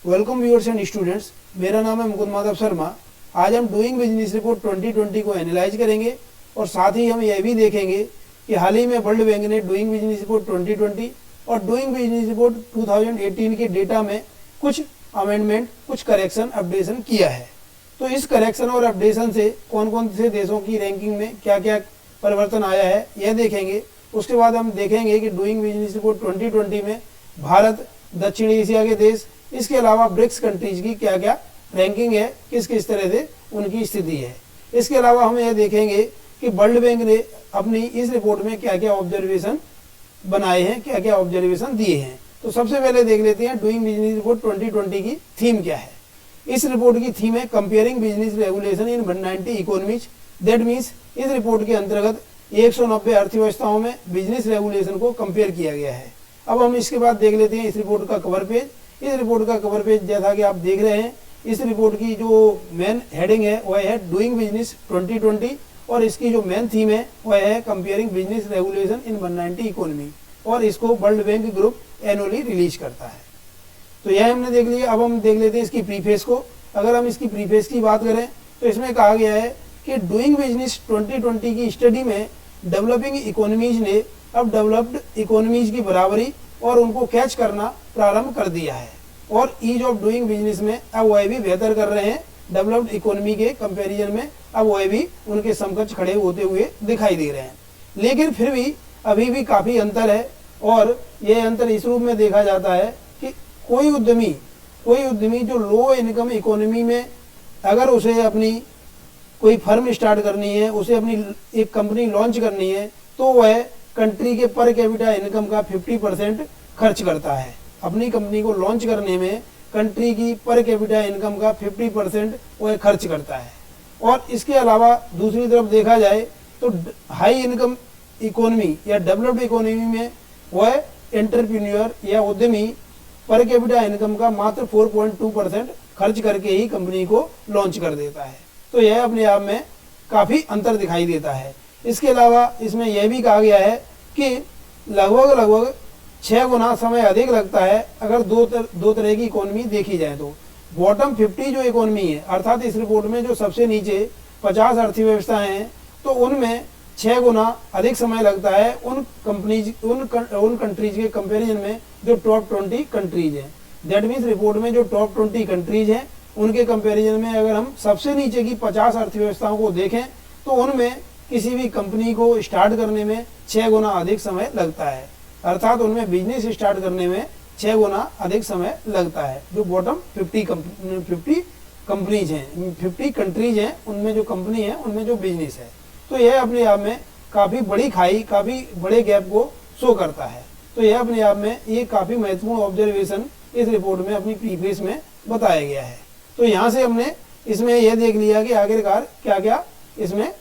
Welcome viewers and students, मेरा नाम है मुकुंद माधव शर्मा। आज हम डूइंग बिजनेस रिपोर्ट 2020 को एनालाइज करेंगे और साथ ही हम यह भी देखेंगे कि हाल ही में वर्ल्ड बैंक ने डूइंग बिजनेस रिपोर्ट 2020 और डूइंग बिजनेस रिपोर्ट 2018 के डेटा में कुछ अमेंडमेंट, कुछ करेक्शन, अपडेशन किया है। तो इस करेक्शन और अपडेशन से कौन कौन से देशों की रैंकिंग में क्या क्या परिवर्तन आया है यह देखेंगे। उसके बाद हम देखेंगे कि डूइंग बिजनेस रिपोर्ट 2020 में भारत, दक्षिण एशिया के देश, इसके अलावा ब्रिक्स कंट्रीज की क्या क्या रैंकिंग है, किस किस तरह से उनकी स्थिति है। इसके अलावा हम यह देखेंगे कि वर्ल्ड बैंक ने अपनी इस रिपोर्ट में क्या क्या ऑब्जर्वेशन बनाए हैं, क्या क्या ऑब्जर्वेशन दिए हैं। तो सबसे पहले देख लेते हैं डूइंग बिजनेस रिपोर्ट 2020 की थीम क्या है। इस रिपोर्ट की थीम है comparing business regulation in 190 economies. That means इस रिपोर्ट के अंतर्गत 190 अर्थव्यवस्थाओं में बिजनेस रेगुलेशन को कंपेयर किया गया है। अब हम इसके बाद देख लेते हैं इस रिपोर्ट का कवर पेज। इस रिपोर्ट का कवर पेज जैसा कि आप देख रहे हैं, इस रिपोर्ट की जो मेन हेडिंग है वह है डूइंग बिजनेस 2020 और इसकी जो मेन थीम है वह है comparing business regulation in 190 economy और इसको world bank group annually release करता है। तो यह हमने देख लिया। अब हम देख लेते हैं इसकी प्रीफेस को। अगर हम इसकी प्रीफेस की बात करें तो इसमें कहा गया है कि डूइंग बिजनेस 2020 की स्टडी में डेवलपिंग इकोनॉमीज ने अब डेवलप्ड इकोनॉमीज की बराबरी और उनको कैच करना प्रारंभ कर दिया है और ईज ऑफ डूइंग बिजनेस में अब वह भी बेहतर कर रहे हैं। डेवलप्ड इकोनॉमी के कंपैरिजन में अब वह भी उनके समकक्ष खड़े होते हुए दिखाई दे रहे हैं। लेकिन फिर भी अभी भी काफ़ी अंतर है और यह अंतर इस रूप में देखा जाता है कि कोई उद्यमी जो लो इनकम इकोनॉमी में अगर उसे अपनी कोई फर्म स्टार्ट करनी है, उसे अपनी एक कंपनी लॉन्च करनी है, तो वह कंट्री के पर कैपिटा इनकम का 50% खर्च करता है। अपनी कंपनी को लॉन्च करने में कंट्री की पर कैपिटा इनकम का 50% वह खर्च करता है। और इसके अलावा दूसरी तरफ देखा जाए तो हाई इनकम इकोनॉमी या डेवलप्ड इकोनॉमी में वह एंटरप्रेन्योर या उद्यमी पर कैपिटा इनकम का मात्र 4.2% खर्च करके ही कंपनी को लॉन्च कर देता है। तो यह अपने आप में काफ़ी अंतर दिखाई देता है। इसके अलावा इसमें यह भी कहा गया है कि लगभग 6 गुना समय अधिक लगता है अगर दो तरह की इकोनॉमी देखी जाए तो। बॉटम 50 जो इकोनॉमी है, अर्थात इस रिपोर्ट में जो सबसे नीचे 50 अर्थव्यवस्थाएं हैं, तो उनमें 6 गुना अधिक समय लगता है उन कंट्रीज के कंपैरिजन में जो टॉप 20 कंट्रीज हैं। दैट मीन्स रिपोर्ट में जो टॉप 20 कंट्रीज हैं उनके कंपैरिजन में अगर हम सबसे नीचे की 50 अर्थव्यवस्थाओं को देखें तो उनमें किसी भी कंपनी को स्टार्ट करने में 6 गुना अधिक समय लगता है। अर्थात उनमें बिजनेस स्टार्ट करने में 6 गुना अधिक समय लगता है। जो बॉटम 50 कंपनीज हैं, 50 कंट्रीज हैं, उनमें जो कंपनी है उनमें जो बिजनेस है, तो यह अपने आप में काफ़ी बड़ी खाई, काफ़ी बड़े गैप को शो करता है। तो यह अपने आप में ये काफ़ी महत्वपूर्ण ऑब्जर्वेशन इस रिपोर्ट में अपनी प्रीफेस में बताया गया है। तो यहाँ से हमने इसमें यह देख लिया कि आखिरकार क्या क्या इसमें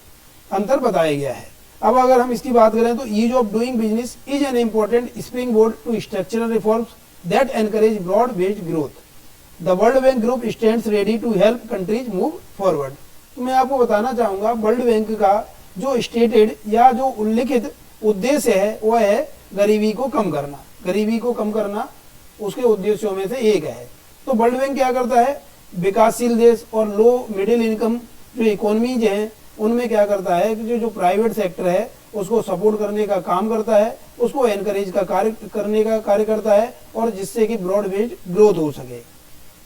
अंतर बताया गया है। अब अगर हम इसकी बात करें तो ease of doing business is an important springboard to structural reforms that encourage broad based growth. The world bank group stands ready to help countries move forward. तो मैं आपको बताना चाहूँगा वर्ल्ड बैंक का जो स्टेटेड या जो उल्लिखित उद्देश्य है वह है गरीबी को कम करना। गरीबी को कम करना उसके उद्देश्यों में से एक है। तो वर्ल्ड बैंक क्या करता है, विकासशील देश और लो मिडिल इनकम जो इकोनॉमीज हैं उनमें क्या करता है कि जो प्राइवेट सेक्टर है उसको सपोर्ट करने का काम करता है, उसको एनकरेज करने का कार्य करता है और जिससे कि ब्रॉड बेस्ड ग्रोथ हो सके।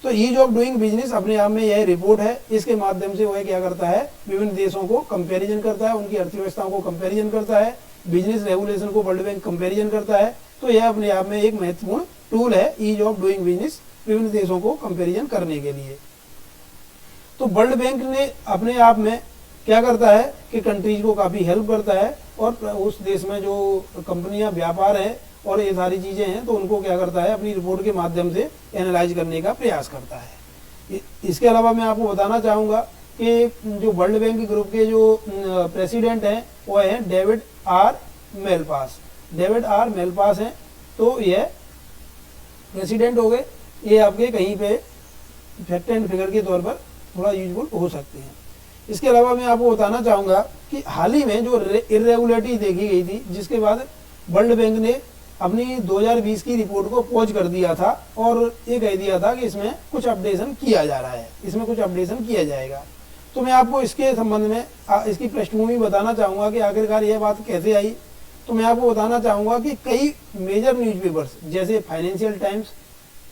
तो ईज ऑफ डूइंग बिजनेस अपने आप में यह रिपोर्ट है। इसके माध्यम से वह क्या करता है, विभिन्न देशों को कंपैरिजन करता है, उनकी अर्थव्यवस्थाओं को कंपैरिजन करता है, बिजनेस रेगुलेशन को वर्ल्ड बैंक कंपैरिजन करता है। तो यह अपने आप में एक महत्वपूर्ण टूल है ईज ऑफ डूइंग बिजनेस विभिन्न देशों को कंपैरिजन करने के लिए। तो वर्ल्ड बैंक ने अपने आप में क्या करता है कि कंट्रीज को काफ़ी हेल्प करता है और उस देश में जो कंपनियां, व्यापार है और ये सारी चीज़ें हैं तो उनको क्या करता है अपनी रिपोर्ट के माध्यम से एनालाइज करने का प्रयास करता है। इसके अलावा मैं आपको बताना चाहूँगा कि जो वर्ल्ड बैंक ग्रुप के जो प्रेसिडेंट हैं वो हैं डेविड आर मेलपास। डेविड आर मेलपास हैं, तो यह प्रेसिडेंट हो गए। ये आपके कहीं पे फैक्ट एंड फिगर के तौर पर थोड़ा यूजफुल हो सकते हैं। इसके अलावा मैं आपको बताना चाहूँगा कि हाल ही में जो इरेगुलरिटी देखी गई थी, जिसके बाद वर्ल्ड बैंक ने अपनी 2020 की रिपोर्ट को पॉज कर दिया था और ये कह दिया था कि इसमें कुछ अपडेशन किया जा रहा है, इसमें कुछ अपडेशन किया जाएगा। तो मैं आपको इसके संबंध में इसकी पृष्ठभूमि बताना चाहूँगा कि आखिरकार यह बात कैसे आई। तो मैं आपको बताना चाहूँगा कि कई मेजर न्यूज़पेपर्स जैसे financial times,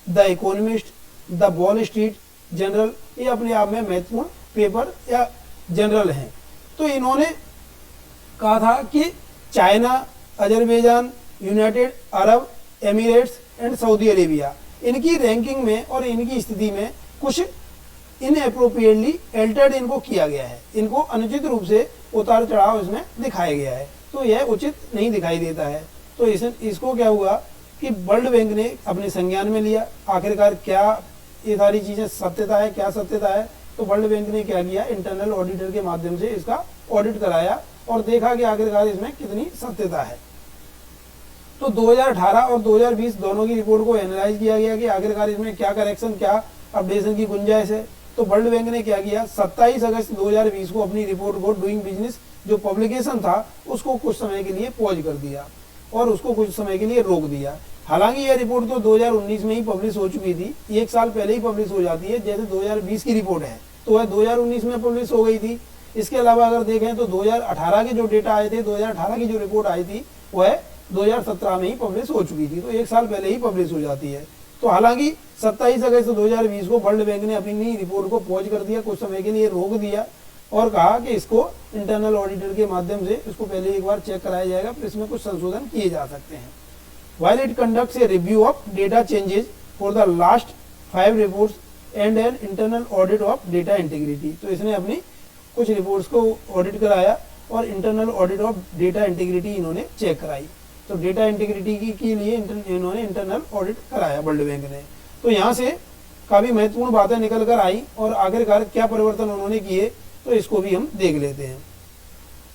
the economist, the wall street journal, ये अपने आप में महत्वपूर्ण पेपर या जर्नल हैं। तो इन्होंने कहा था कि China, Azerbaijan, United Arab Emirates and Saudi Arabia, इनकी रैंकिंग में और इनकी स्थिति में कुछ इनएप्रोप्रिएटली एल्टर्ड इनको किया गया है, इनको अनुचित रूप से उतार चढ़ाव इसमें दिखाया गया है। तो यह उचित नहीं दिखाई देता है। तो इसको क्या हुआ कि वर्ल्ड बैंक ने अपने संज्ञान में लिया। आखिरकार क्या ये सारी चीज़ें सत्यता है, क्या सत्यता है? तो वर्ल्ड बैंक ने क्या किया, इंटरनल ऑडिटर के माध्यम से इसका ऑडिट कराया और देखा कि आखिरकार इसमें कितनी सत्यता है। तो 2018 और 2020 दोनों की रिपोर्ट को एनालाइज किया गया कि आखिरकार इसमें क्या करेक्शन, क्या अपडेशन की गुंजाइश है। तो वर्ल्ड बैंक ने क्या किया, 27 अगस्त 2020 को अपनी रिपोर्ट को डूइंग बिजनेस जो पब्लिकेशन था उसको कुछ समय के लिए पॉज कर दिया और उसको कुछ समय के लिए रोक दिया। हालांकि यह रिपोर्ट तो 2019 में ही पब्लिश हो चुकी थी, एक साल पहले ही पब्लिश हो जाती है। जैसे 2020 की रिपोर्ट है तो वह 2019 में पब्लिश हो गई थी। इसके अलावा अगर देखें तो 2018 के जो डेटा आए थे, 2018 की जो रिपोर्ट आई थी वह 2017 में ही पब्लिश हो चुकी थी, तो एक साल पहले ही पब्लिश हो जाती है। तो हालांकि 27 अगस्त 2020 को वर्ल्ड बैंक ने अपनी रिपोर्ट को पॉज कर दिया, कुछ समय के लिए रोक दिया और कहा कि इसको इंटरनल ऑडिटर के माध्यम से इसको पहले एक बार चेक कराया जाएगा, फिर इसमें कुछ संशोधन किए जा सकते हैं। While it conducts a review of data changes for the last 5 reports and an internal audit of data integrity, तो इसने अपनी कुछ रिपोर्ट्स को ऑडिट कराया और internal audit of data integrity इन्होंने चेक कराई। तो डेटा इंटीग्रिटी के लिए इन्होंने इंटरनल ऑडिट कराया वर्ल्ड बैंक ने। तो यहाँ से काफ़ी महत्वपूर्ण बातें निकल कर आई और आखिरकार क्या परिवर्तन उन्होंने किए, तो इसको भी हम देख लेते हैं।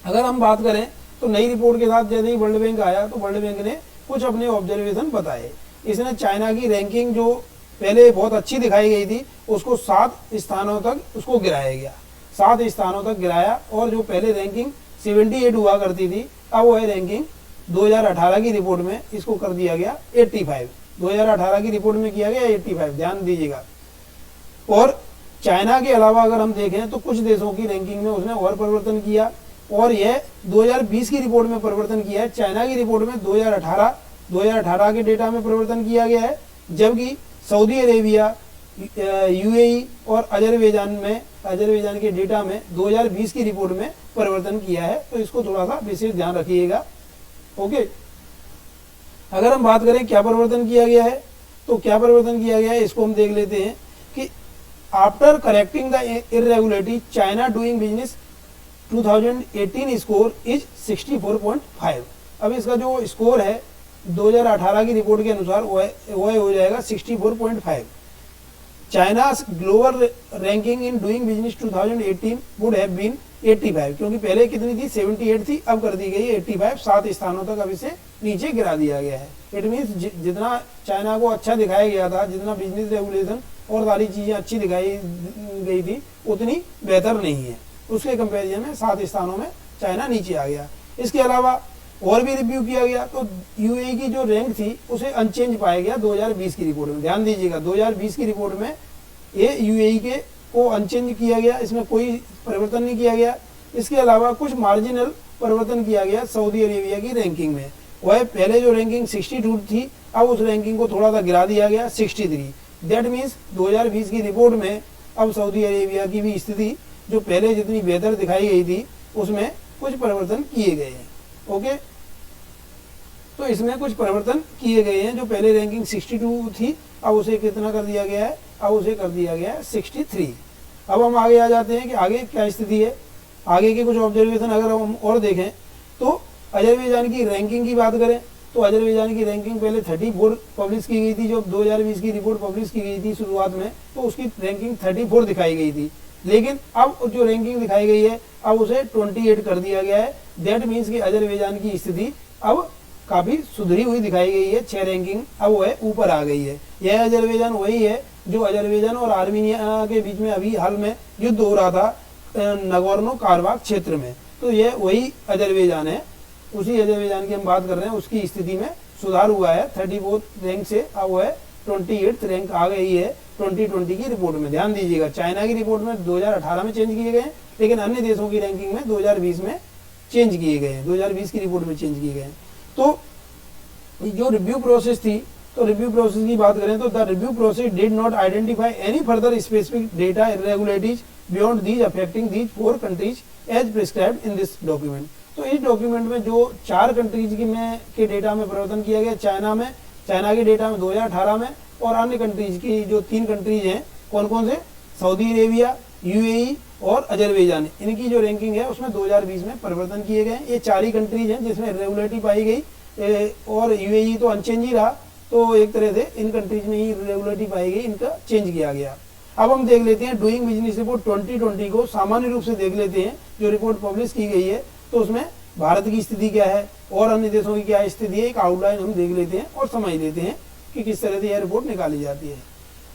अगर हम बात करें तो नई रिपोर्ट के साथ जैसे ही वर्ल्ड बैंक आया तो वर्ल्ड बैंक ने कुछ अपने ऑब्जर्वेशन बताए। इसने चाइना की रैंकिंग जो पहले बहुत अच्छी दिखाई गई थी उसको 7 स्थानों तक उसको गिराया गया, 7 स्थानों तक गिराया और जो पहले रैंकिंग 78 हुआ करती थी अब वह रैंकिंग 2018 की रिपोर्ट में इसको कर दिया गया 85। 2018 की रिपोर्ट में किया गया 85, ध्यान दीजिएगा। और चाइना के अलावा अगर हम देखें तो कुछ देशों की रैंकिंग में उसने और परिवर्तन किया और यह 2020 की रिपोर्ट में परिवर्तन किया है। चाइना की रिपोर्ट में 2018 के डेटा में परिवर्तन किया गया है, जबकि सऊदी अरेबिया, यूएई और अजरबैजान के डेटा में 2020 की रिपोर्ट में परिवर्तन किया है। तो इसको थोड़ा सा विशेष ध्यान रखिएगा। ओके, अगर हम बात करें क्या परिवर्तन किया गया है तो क्या परिवर्तन किया गया है इसको हम देख लेते हैं कि after correcting the irregularity China doing business 2018 score is 64.5। अब इसका जो स्कोर है 2018 की रिपोर्ट के अनुसार वह हो जाएगा 64.5। China's global ranking in doing business 2018 would have been 85, क्योंकि पहले कितनी थी 78 थी, अब कर दी गई 85, 7 स्थानों तक अब इसे नीचे गिरा दिया गया है। इट मीन्स जितना चाइना को अच्छा दिखाया गया था, जितना बिजनेस रेगुलेशन और सारी चीज़ें अच्छी दिखाई गई थी उतनी बेहतर नहीं है, उसके कंपेरिजन में 7 स्थानों में चाइना नीचे आ गया। इसके अलावा और भी रिव्यू किया गया तो यूएई की जो रैंक थी उसे अनचेंज पाया गया 2020 की रिपोर्ट में। ध्यान दीजिएगा 2020 की रिपोर्ट में ये यूएई के को अनचेंज किया गया, इसमें कोई परिवर्तन नहीं किया गया। इसके अलावा कुछ मार्जिनल परिवर्तन किया गया सऊदी अरेबिया की रैंकिंग में। वह पहले जो रैंकिंग 62 थी अब उस रैंकिंग को थोड़ा सा गिरा दिया गया 63। दैट मीन्स 2020 की रिपोर्ट में अब सऊदी अरेबिया की भी स्थिति जो पहले जितनी बेहतर दिखाई गई थी उसमें कुछ परिवर्तन किए गए हैं। ओके, तो इसमें कुछ परिवर्तन किए गए हैं। जो पहले रैंकिंग 62 थी अब उसे कितना कर दिया गया है, अब उसे कर दिया गया है 63। अब हम आगे आ जाते हैं कि आगे क्या स्थिति है। आगे के कुछ ऑब्जर्वेशन अगर हम और देखें तो अजरबैजान की रैंकिंग की बात करें तो अजरबैजान की रैंकिंग पहले 34 पब्लिश की गई थी। जो 2020 की रिपोर्ट पब्लिश की गई थी शुरुआत में तो उसकी रैंकिंग 34 दिखाई गई थी, लेकिन अब जो रैंकिंग दिखाई गई है अब उसे 28 कर दिया गया है। दैट मीन्स कि अजरबैजान की स्थिति अब काफ़ी सुधरी हुई दिखाई गई है, 6 रैंकिंग अब वह ऊपर आ गई है। यह अजरबैजान वही है जो अजरबैजान और आर्मीनिया के बीच में अभी हाल में युद्ध हो रहा था नगोर्नो काराबाख क्षेत्र में, तो यह वही अजरबैजान है, उसी अजरबैजान की हम बात कर रहे हैं। उसकी स्थिति में सुधार हुआ है, 34 रैंक से अब वो है 28 रैंक आ गई है 2020 की रिपोर्ट में। ध्यान दीजिएगा, चाइना की रिपोर्ट में 2018 में चेंज किए गए हैं, लेकिन अन्य देशों की रैंकिंग में 2020 में चेंज किए गए हैं, 2020 की रिपोर्ट में चेंज किए गए हैं। तो जो रिव्यू प्रोसेस थी, तो रिव्यू प्रोसेस की बात करें तो the review process did not identify any further specific data irregularities beyond these affecting these 4 countries as prescribed in this document. तो इस डॉक्यूमेंट में जो 4 कंट्रीज के डेटा में परिवर्तन किया गया, चाइना के डेटा में 2018 में, और अन्य कंट्रीज की जो 3 कंट्रीज हैं, कौन कौन से, सऊदी अरेबिया, यूएई और अजरबैजान, इनकी जो रैंकिंग है उसमें 2020 में परिवर्तन किए गए। ये 4 ही कंट्रीज हैं जिसमें इरेगुलरिटी पाई गई, और यूएई तो अनचेंज ही रहा, तो एक तरह से इन कंट्रीज में ही इरेगुलरिटी पाई गई, इनका चेंज किया गया। अब हम देख लेते हैं डूइंग बिजनेस रिपोर्ट 2020 को सामान्य रूप से देख लेते हैं, जो रिपोर्ट पब्लिश की गई है, तो उसमें भारत की स्थिति क्या है और अन्य देशों की क्या स्थिति है, एक आउटलाइन हम देख लेते हैं और समझ लेते हैं कि किस तरह से यह रिपोर्ट निकाली जाती है।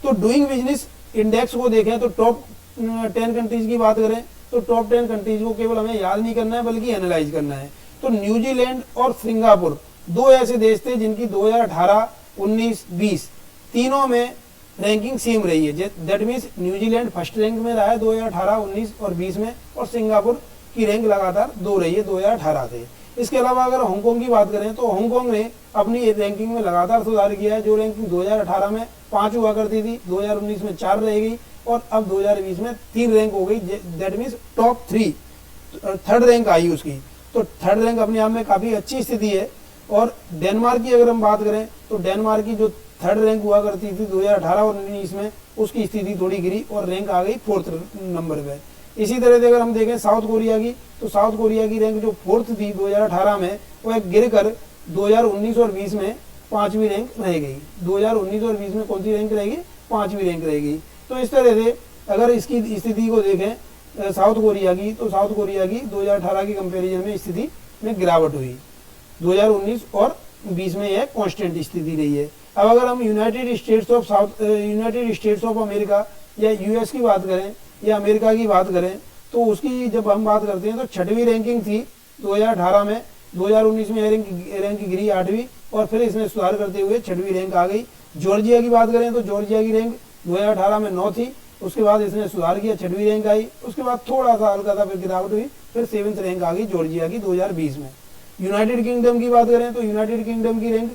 तो डूइंग बिजनेस इंडेक्स को देखें तो टॉप 10 कंट्रीज की बात करें तो टॉप 10 कंट्रीज को केवल हमें याद नहीं करना है बल्कि एनालाइज करना है। तो न्यूजीलैंड और सिंगापुर 2 ऐसे देश थे जिनकी 2018, 19, 20 तीनों में रैंकिंग सेम रही है। That means New Zealand first rank में रहा है 2018, 19 और 20 में, और सिंगापुर की रैंक लगातार 2 रही है 2018 से। इसके अलावा अगर हांगकांग की बात करें तो हांगकांग ने अपनी रैंकिंग में लगातार सुधार किया है। जो रैंकिंग 2018 में 5 हुआ करती थी, 2019 में 4 रह गई और अब 2020 में 3 रैंक हो गई। That means top 3 third rank आई उसकी, तो थर्ड रैंक अपने आप में काफ़ी अच्छी स्थिति है। और डेनमार्क की अगर हम बात करें तो डेनमार्क की जो थर्ड रैंक हुआ करती थी 2018 और 19 में, उसकी स्थिति थोड़ी गिरी और रैंक आ गई 4th नंबर पे। इसी तरह से अगर हम देखें साउथ कोरिया की, तो साउथ कोरिया की रैंक जो 4th थी 2018 में, वह गिर कर 2019 और 20 में 5वीं रैंक रह गई। 2019 और 20 में कौन सी रैंक रहेगी, 5वीं रैंक रहेगी। तो इस तरह से अगर इसकी स्थिति को देखें साउथ कोरिया की, तो साउथ कोरिया की 2018 की कंपेरिजन में स्थिति में गिरावट हुई, 2019 और 20 में यह कांस्टेंट स्थिति रही है। अब अगर हम यूनाइटेड स्टेट्स ऑफ अमेरिका या यूएस की बात करें या अमेरिका की बात करें, तो उसकी जब हम बात करते हैं तो 6वीं रैंकिंग थी 2018 में, 2019 में रैंक गिरी 8वीं और फिर इसमें सुधार करते हुए 6वीं रैंक आ गई। जॉर्जिया की बात करें तो जॉर्जिया की रैंक 2018 में 9 थी, उसके बाद इसने सुधार किया, 6वीं रैंक आई, उसके बाद थोड़ा सा हल्का सा फिर गिरावट हुई, फिर 7th रैंक आ गई जॉर्जिया की 2020 में। यूनाइटेड किंगडम की बात करें तो यूनाइटेड किंगडम की रैंक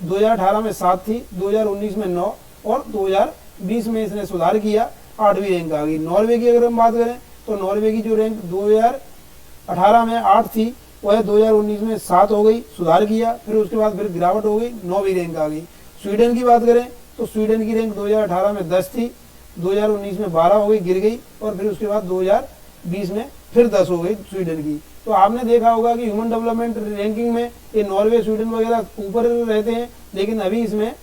2018 में 7 थी, 2019 में 9 और 2020 में इसने सुधार किया, 8वीं रैंक आ गई। नॉर्वे की अगर हम बात करें तो नॉर्वे की जो रैंक 2018 में 8 थी, वह 2019 में 7 हो गई, सुधार किया, फिर उसके बाद फिर गिरावट हो गई, 9वीं रैंक आ गई। स्वीडन की बात करें तो स्वीडन की रैंक 2018 में 10 थी, 2019 में 12 हो गई, गिर गई, और फिर उसके बाद 2020 में फिर 10 हो गई स्वीडन की। तो आपने देखा होगा कि ह्यूमन डेवलपमेंट रैंकिंग में ये नॉर्वे, स्वीडन वगैरह ऊपर रहते हैं, लेकिन अभी इसमें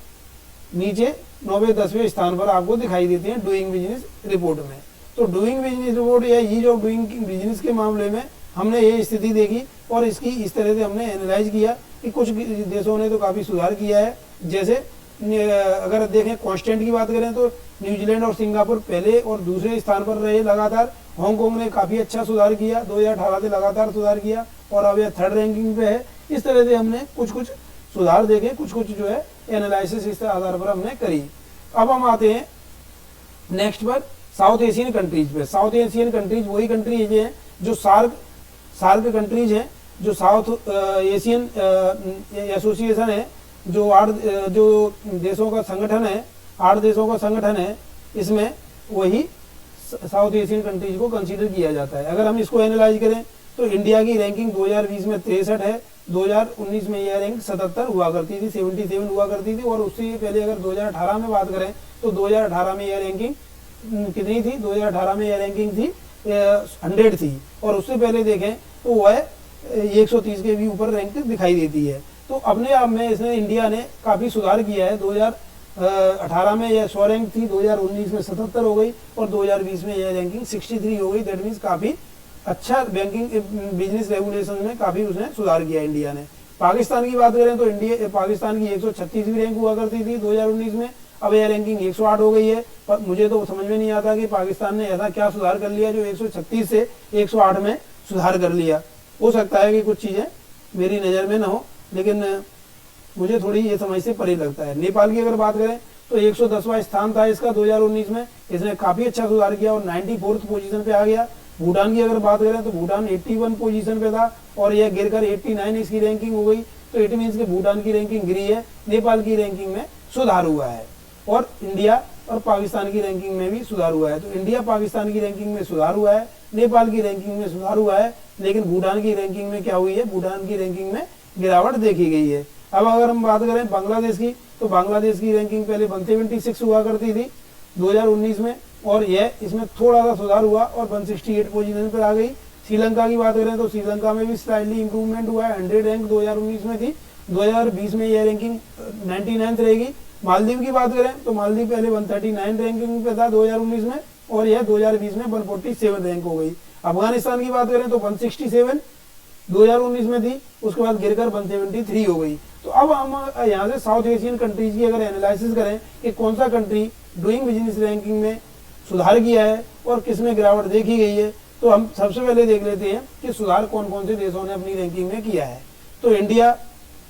नीचे 9वें 10वें स्थान पर आपको दिखाई देते हैं डूइंग बिजनेस रिपोर्ट में। तो डूइंग बिजनेस रिपोर्ट या ईज ऑफ डूइंग बिजनेस के मामले में हमने ये स्थिति देखी और इसकी इस तरह से हमने एनालाइज किया कि कुछ देशों ने तो काफ़ी सुधार किया है। जैसे अगर देखें कांस्टेंट की बात करें तो न्यूजीलैंड और सिंगापुर पहले और दूसरे स्थान पर रहे लगातार। हांगकांग ने काफ़ी अच्छा सुधार किया, 2018 से लगातार सुधार किया और अब यह थर्ड रैंकिंग पे है। इस तरह से हमने कुछ कुछ सुधार देखे, कुछ कुछ जो है एनालिसिस इस आधार पर हमने करी। अब हम आते हैं नेक्स्ट पर साउथ एशियन कंट्रीज पे। साउथ एशियन कंट्रीज वही कंट्रीज हैं जो सार्क कंट्रीज हैं, जो साउथ एशियन एसोसिएशन है, जो 8 देशों का संगठन है, 8 देशों का संगठन है, इसमें वही साउथ एशियन कंट्रीज को कंसीडर किया जाता है। अगर हम इसको एनालाइज करें तो इंडिया की रैंकिंग 2020 में 63 है, 2019 में यह रैंक 77 हुआ करती थी, 77 हुआ करती थी, और उससे पहले अगर 2018 में बात करें तो 2018 में यह रैंकिंग कितनी थी, 2018 में यह रैंकिंग थी 100 थी, और उससे पहले देखें तो वह 130 के भी ऊपर रैंक दिखाई देती है। तो अपने आप में इसने इंडिया ने काफ़ी सुधार किया है। 2018 में यह 100 रैंक थी, 2019 में 77 हो गई और 2020 में यह रैंकिंग 63 हो गई। दैट मीन्स काफ़ी अच्छा बैंकिंग बिजनेस रेगुलेशन में काफ़ी उसने सुधार किया इंडिया ने। पाकिस्तान की बात करें तो पाकिस्तान की 136वीं रैंक हुआ करती थी 2019 में, अब यह रैंकिंग 108 हो गई है। पर मुझे तो समझ में नहीं आता कि पाकिस्तान ने ऐसा क्या सुधार कर लिया जो 136 से 108 में सुधार कर लिया। हो सकता है कि कुछ चीज़ें मेरी नज़र में ना हो, लेकिन मुझे थोड़ी ये समझ से परे लगता है। नेपाल की अगर बात करें तो 110वां स्थान था इसका 2019 में, इसने काफी अच्छा सुधार किया और 94th पोजीशन पे आ गया। भूटान की अगर बात करें तो भूटान 81 पोजीशन पे था और यह गिरकर 89 इसकी रैंकिंग हो गई। तो इट मीन्स कि भूटान की रैंकिंग गिरी है, नेपाल की रैंकिंग में सुधार हुआ है और इंडिया और पाकिस्तान की रैंकिंग में भी सुधार हुआ है। तो इंडिया पाकिस्तान की रैंकिंग में सुधार हुआ है, नेपाल की रैंकिंग में सुधार हुआ है, लेकिन भूटान की रैंकिंग में क्या हुई है, भूटान की रैंकिंग में गिरावट देखी गई है। अब अगर हम बात करें बांग्लादेश की तो बांग्लादेश की रैंकिंग पहले 176 हुआ करती थी 2019 में और यह इसमें थोड़ा सा सुधार हुआ और 168 पोजीशन पर आ गई। श्रीलंका की बात करें तो श्रीलंका में भी स्लाइटली इंप्रूवमेंट हुआ है, 100 रैंक 2019 में थी, 2020 में यह रैंकिंग 99 रहेगी। मालदीव की बात करें तो मालदीव पहले 139 रैंकिंग पे था 2019 में और यह 2020 में 147 रैंक हो गई। अफगानिस्तान की बात करें तो 167 2019 में थी, उसके बाद गिरकर 173 हो गई। तो अब हम यहाँ से साउथ एशियन कंट्रीज की अगर एनालिसिस करें कि कौन सा कंट्री डूइंग बिजनेस रैंकिंग में सुधार किया है और किसमें गिरावट देखी गई है, तो हम सबसे पहले देख लेते हैं कि सुधार कौन कौन से देशों ने अपनी रैंकिंग में किया है। तो इंडिया,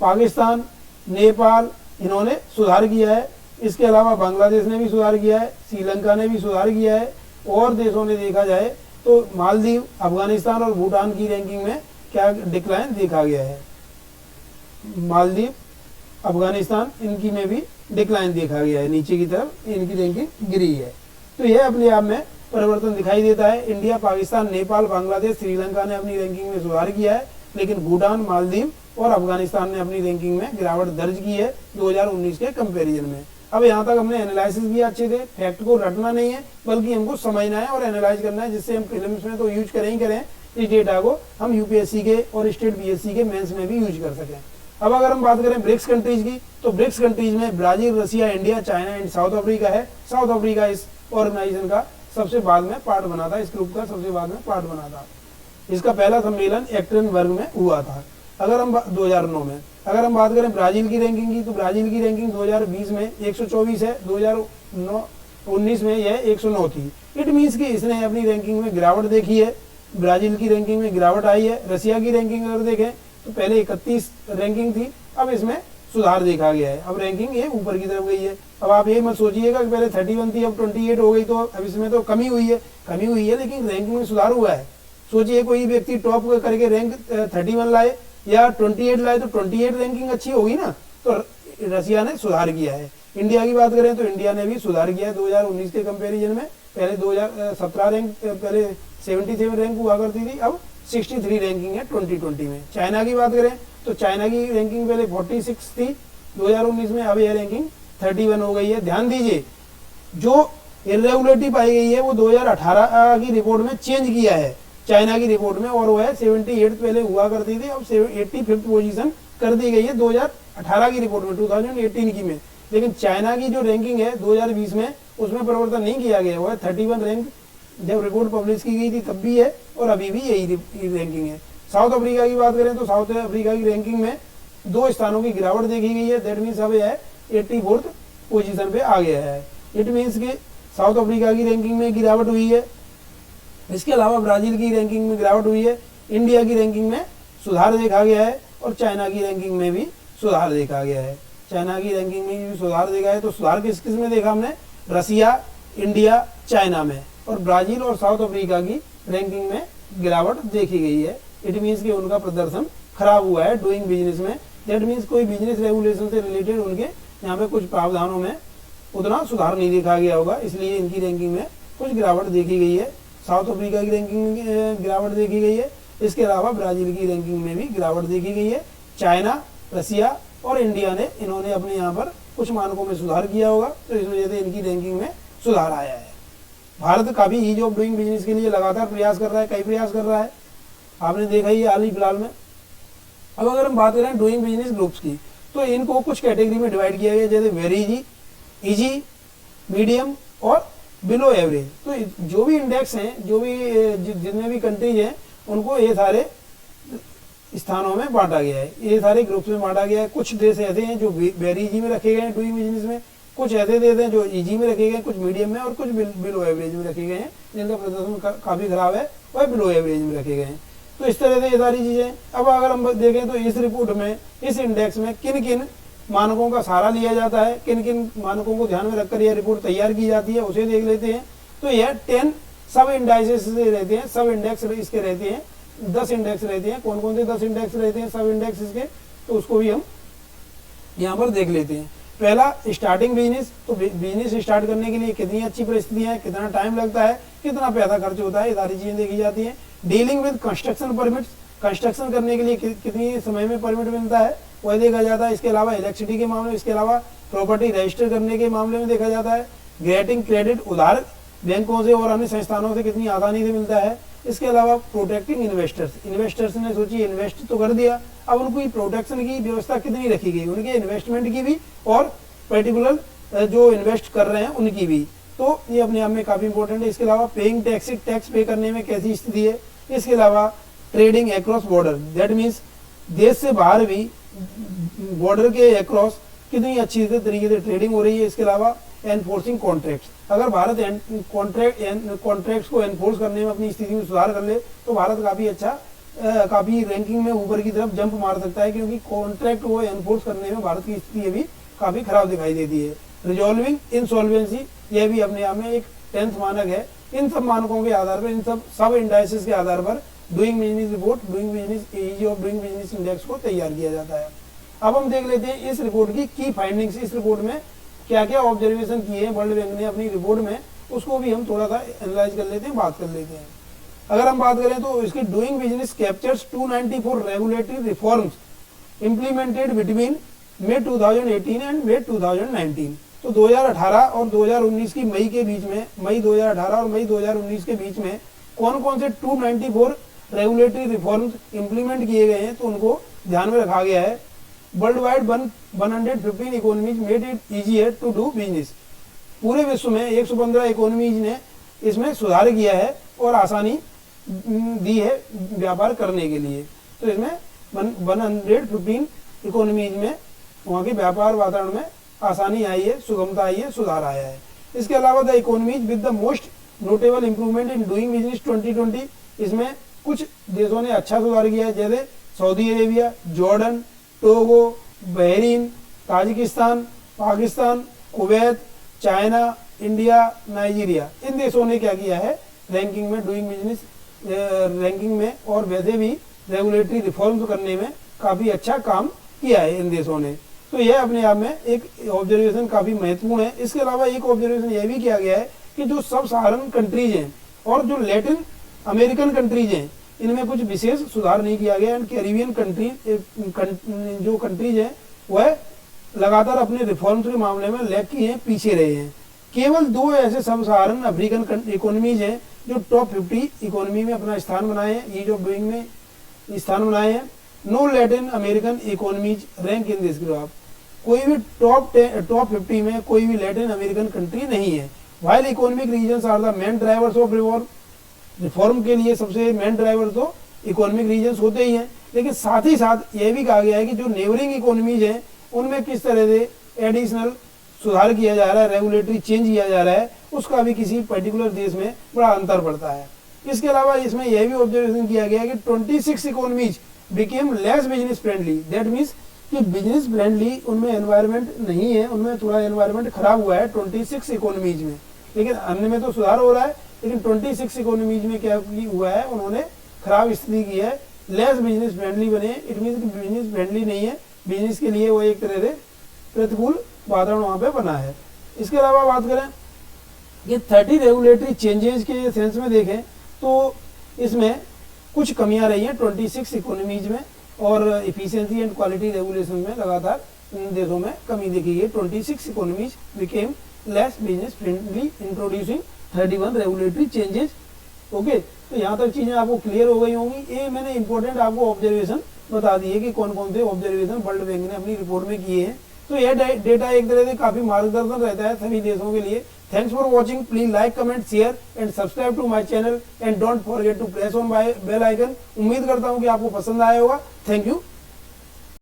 पाकिस्तान, नेपाल इन्होंने सुधार किया है। इसके अलावा बांग्लादेश ने भी सुधार किया है, श्रीलंका ने भी सुधार किया है और देशों ने देखा जाए तो मालदीव, अफगानिस्तान और भूटान की रैंकिंग में क्या डिक्लाइन देखा गया है। मालदीव, अफगानिस्तान इनकी में भी डिक्लाइन देखा गया है, नीचे की तरफ इनकी रैंकिंग गिरी है। तो यह अपने आप में परिवर्तन दिखाई देता है। इंडिया, पाकिस्तान, नेपाल, बांग्लादेश, श्रीलंका ने अपनी रैंकिंग में सुधार किया है, लेकिन भूटान, मालदीव और अफगानिस्तान ने अपनी रैंकिंग में गिरावट दर्ज की है 2019 के कंपैरिजन में। अब यहाँ तक हमने एनालिसिस किया अच्छे से, फैक्ट को रटना नहीं है बल्कि हमको समझना है और एनालाइज करना है, जिससे हम प्रीलिम्स में तो यूज करें ही करें, इस डेटा को हम यूपीएससी के और स्टेट बीएससी के मेंस में भी यूज कर सकें। अब अगर हम बात करें ब्रिक्स कंट्रीज की तो ब्रिक्स कंट्रीज में Brazil, Russia, India, China and South Africa है। साउथ अफ्रीका इस ऑर्गेनाइजेशन का सबसे बाद में पार्ट बना था, इस ग्रुप का सबसे बाद में पार्ट बना था। इसका पहला सम्मेलन एक्टनबर्ग में हुआ था। अगर हम 2009 में अगर हम बात करें ब्राजील की रैंकिंग की तो ब्राजील की रैंकिंग 2020 में 124 है, 2019 में यह 109 थी। इट मीन्स कि इसने अपनी रैंकिंग में गिरावट देखी है, ब्राजील की रैंकिंग में गिरावट आई है। रसिया की रैंकिंग अगर देखें तो पहले 31 रैंकिंग थी, अब इसमें सुधार देखा गया है, अब रैंकिंग ये ऊपर की तरफ गई है। अब आप ये मत सोचिएगा कि पहले 31 थी अब 28 हो गई तो अब इसमें तो कमी हुई है, लेकिन रैंकिंग में सुधार हुआ है। सोचिए कोई व्यक्ति टॉप करके रैंक 31 लाए या 28 लाए तो 28 रैंकिंग अच्छी होगी ना, तो रसिया ने सुधार किया है। इंडिया की बात करें तो इंडिया ने भी सुधार किया है 2019 के कंपैरिजन में। पहले 2017 रैंक, पहले 77 रैंक हुआ करती थी, अब 63 रैंकिंग है 2020 में। चाइना की बात करें तो चाइना की रैंकिंग पहले 46 थी 2019 में, अब यह रैंकिंग 31 हो गई है। ध्यान दीजिए जो इरेगुलरिटी पाई गई है वो 2018 की रिपोर्ट में चेंज किया है चाइना की रिपोर्ट में, और वो है 78 पहले हुआ करती थी, अब 85th पोजीशन कर दी गई है 2018 की रिपोर्ट में, 2018 की में। लेकिन चाइना की जो रैंकिंग है 2020 में उसमें परिवर्तन नहीं किया गया, वो है 31 रैंक जब रिपोर्ट पब्लिश की गई थी तब भी है और अभी भी यही रैंकिंग है। साउथ अफ्रीका की बात करें तो साउथ अफ्रीका की रैंकिंग में 2 स्थानों की गिरावट देखी गई है, दैट मीन्स अब यह 84th पोजीशन पे आ गया है। इट मीन्स कि साउथ अफ्रीका की रैंकिंग में गिरावट हुई है। इसके अलावा ब्राजील की रैंकिंग में गिरावट हुई है, इंडिया की रैंकिंग में सुधार देखा गया है और चाइना की रैंकिंग में भी सुधार देखा गया है। चाइना की रैंकिंग में भी सुधार देखा है, तो सुधार किस किस में देखा हमने, रसिया, इंडिया, चाइना में, और ब्राजील और साउथ अफ्रीका की रैंकिंग में गिरावट देखी गई है। इट मीन्स कि उनका प्रदर्शन खराब हुआ है डूइंग बिजनेस में, दैट मीन्स कोई बिजनेस रेगुलेशन से रिलेटेड उनके यहाँ पे कुछ प्रावधानों में उतना सुधार नहीं देखा गया होगा, इसलिए इनकी रैंकिंग में कुछ गिरावट देखी गई है। साउथ अफ्रीका की रैंकिंग में गिरावट देखी गई है, इसके अलावा ब्राजील की रैंकिंग में भी गिरावट देखी गई है। चाइना, रसिया और इंडिया ने इन्होंने अपने यहाँ पर कुछ मानकों में सुधार किया होगा, तो इस वजह से इनकी रैंकिंग में सुधार आया है। भारत काफी ईज ऑफ डूइंग बिजनेस के लिए लगातार प्रयास कर रहा है, कई प्रयास कर रहा है, आपने देखा ही हाल ही फिलहाल में। अब अगर हम बात करें डूइंग बिजनेस ग्रुप्स की तो इनको कुछ कैटेगरी में डिवाइड किया गया, जैसे वेरी इजी, मीडियम और बिलो एवरेज। तो जो भी इंडेक्स हैं, जो भी जितने भी कंट्रीज हैं, उनको ये सारे स्थानों में बांटा गया है, ये सारे ग्रुप्स में बांटा गया है। कुछ देश ऐसे हैं जो वेरी इजी में रखे गए हैं डूइंग बिजनेस में, कुछ ऐसे देश हैं जो इजी में रखे गए हैं, कुछ मीडियम में और कुछ बिलो एवरेज में रखे गए हैं, जिनका प्रदर्शन काफी खराब है वह बिलो एवरेज में रखे गए हैं। तो इस तरह से ये सारी चीजें। अब अगर हम देखें तो इस रिपोर्ट में, इस इंडेक्स में किन किन मानकों का सहारा लिया जाता है, किन किन मानकों को ध्यान में रखकर यह रिपोर्ट तैयार की जाती है, उसे देख लेते हैं। तो यह 10 सब इंडाइसेस रहते हैं, सब इंडेक्स इसके रहते हैं, 10 इंडेक्स रहते हैं। कौन कौन से 10 इंडेक्स रहते हैं सब इंडेक्स इसके, तो उसको भी हम यहाँ पर देख लेते हैं। पहला स्टार्टिंग बिजनेस, तो बिजनेस स्टार्ट करने के लिए कितनी अच्छी परिस्थितियां हैं, कितना टाइम लगता है, कितना पैसा खर्च होता है, ये सारी चीजें देखी जाती हैं। Dealing with construction permits, construction करने के लिए कितनी समय में परमिट मिलता है वह देखा जाता है। इसके अलावा इलेक्ट्रिसिटी के मामले में, इसके अलावा प्रॉपर्टी रजिस्टर करने के मामले में देखा जाता है। ग्रेटिंग क्रेडिट, उधार बैंकों से और अन्य संस्थानों से कितनी आसानी से मिलता है। इसके अलावा प्रोटेक्टिंग इन्वेस्टर्स, इन्वेस्टर्स ने सोची इन्वेस्ट तो कर दिया, अब उनको प्रोटेक्शन की व्यवस्था कितनी रखी गई, उनके इन्वेस्टमेंट की भी और पर्टिकुलर जो इन्वेस्ट कर रहे हैं उनकी भी, तो ये अपने आप में काफी इंपॉर्टेंट है। इसके अलावा पेइंग टैक्स, टैक्स पे करने में कैसी स्थिति है। इसके अलावा trading across border, that means देश से बाहर भी बॉर्डर के अक्रॉस कितनी अच्छी तरीके से ट्रेडिंग हो रही है। इसके अलावा एनफोर्सिंग कॉन्ट्रैक्ट्स, अगर भारत कॉन्ट्रैक्ट्स को एनफोर्स करने में अपनी स्थिति में सुधार कर ले तो भारत काफी अच्छा, काफी रैंकिंग में ऊपर की तरफ जंप मार सकता है, क्योंकि कॉन्ट्रैक्ट को एनफोर्स करने में भारत की स्थिति अभी काफी खराब दिखाई देती है। रिजॉल्विंग इंसॉल्वेंसी, यह भी अपने आप में एक 10th मानक है। इन सब मानकों के आधार पर, इन सब इंडाइसेस के आधार पर doing business report, doing business easy of doing business index को तैयार किया जाता है। अब हम देख लेते हैं इस रिपोर्ट की फाइंडिंग्स, इस रिपोर्ट में क्या क्या ऑब्जर्वेशन किए हैं वर्ल्ड बैंक ने अपनी रिपोर्ट में, उसको भी हम थोड़ा सा एनालाइज कर लेते हैं, बात कर लेते हैं। अगर हम बात करें तो इसकी doing business captures 294 regulatory reforms implemented between May 2018 and May 2019। तो 2018 और 2019 की मई के बीच में, मई 2018 और मई 2019 के बीच में कौन कौन से 294 रेगुलेटरी रिफॉर्म्स इंप्लीमेंट किए गए हैं, तो उनको ध्यान में रखा गया है। World wide 115 economies made it easier to do business, पूरे विश्व में 115 इकोनॉमीज ने इसमें सुधार किया है और आसानी दी है व्यापार करने के लिए। तो इसमें 115 इकोनॉमीज में वहाँ के व्यापार वातावरण में आसानी आई है, सुगमता आई है, सुधार आया है। इसके अलावा the economies with the most notable improvement in doing business 2020, इसमें कुछ देशों ने अच्छा सुधार किया है, जैसे Saudi Arabia, Jordan, Togo, Bahrain, Tajikistan, Pakistan, Kuwait, China, India, Nigeria. इन देशों ने क्या किया है रैंकिंग में, डूइंग बिजनेस रैंकिंग में और वैसे भी रेगुलेटरी रिफॉर्म्स करने में काफी अच्छा काम किया है इन देशों ने। तो यह अपने आप में एक ऑब्जर्वेशन काफी महत्वपूर्ण है। इसके अलावा एक ऑब्जर्वेशन यह भी किया गया है कि जो सब सहारन कंट्रीज हैं और जो लैटिन अमेरिकन कंट्रीज हैं, इनमें कुछ विशेष सुधार नहीं किया गया। एंड कैरिबियन जो कंट्रीज हैं वह लगातार अपने रिफॉर्म्स के मामले में लैग किए हैं, पीछे रहे हैं। केवल 2 ऐसे सब सहारन अफ्रीकन इकोनॉमीज हैं जो टॉप 50 इकोनॉमी में अपना स्थान बनाए हैं, ईज ऑफ डूइंग में स्थान बनाए हैं। No Latin American economies rank in this graph, कोई भी टॉप 50 में कोई भी लैटिन अमेरिकन कंट्री नहीं है। While economic reasons are the main drivers of reform के लिए सबसे मेन ड्राइवर तो इकोनॉमिक रीजन्स होते ही हैं, लेकिन साथ ही साथ यह भी कहा गया है कि जो नेबरिंग इकोनॉमीज हैं उनमें किस तरह से एडिशनल सुधार किया जा रहा है, रेगुलेटरी चेंज किया जा रहा है, उसका भी किसी पर्टिकुलर देश में बड़ा अंतर पड़ता है। इसके अलावा इसमें यह भी ऑब्जर्वेशन किया गया है कि 26 economies became less business friendly, that means कि बिजनेस फ्रेंडली उनमें एनवायरनमेंट नहीं है, उनमें थोड़ा एनवायरनमेंट खराब हुआ है 26 इकोनॉमीज में, लेकिन अन्य में तो सुधार हो रहा है। लेकिन 26 इकोनॉमीज में क्या हुआ है, उन्होंने खराब स्थिति की है, लेस बिजनेस फ्रेंडली बने। इट मीन्स कि बिजनेस फ्रेंडली नहीं है, बिजनेस के लिए वो एक तरह से प्रतिकूल वातावरण वहाँ पे बना है। इसके अलावा बात करें कि 30 रेगुलेटरी चेंजेस के सेंस में देखें तो इसमें कुछ कमियां रही हैं 26 इकोनॉमीज में, और इफिशिएंसी एंड क्वालिटी रेगुलेशन में लगातार इन देशों में कमी देखी गई। 26 economies became less business friendly introducing 31 regulatory changes. Okay, तो यहाँ तक चीजें आपको क्लियर हो गई होंगी। ये मैंने इंपॉर्टेंट आपको ऑब्जर्वेशन बता दिए कि कौन कौन से ऑब्जर्वेशन वर्ल्ड बैंक ने अपनी रिपोर्ट में किए हैं। तो यह डेटा एक तरह से काफी मार्गदर्शन रहता है सभी देशों के लिए। Thanks for watching, please like, comment, share and subscribe to my channel and don't forget to press on bell icon. उम्मीद करता हूँ कि आपको पसंद आया होगा। Thank you.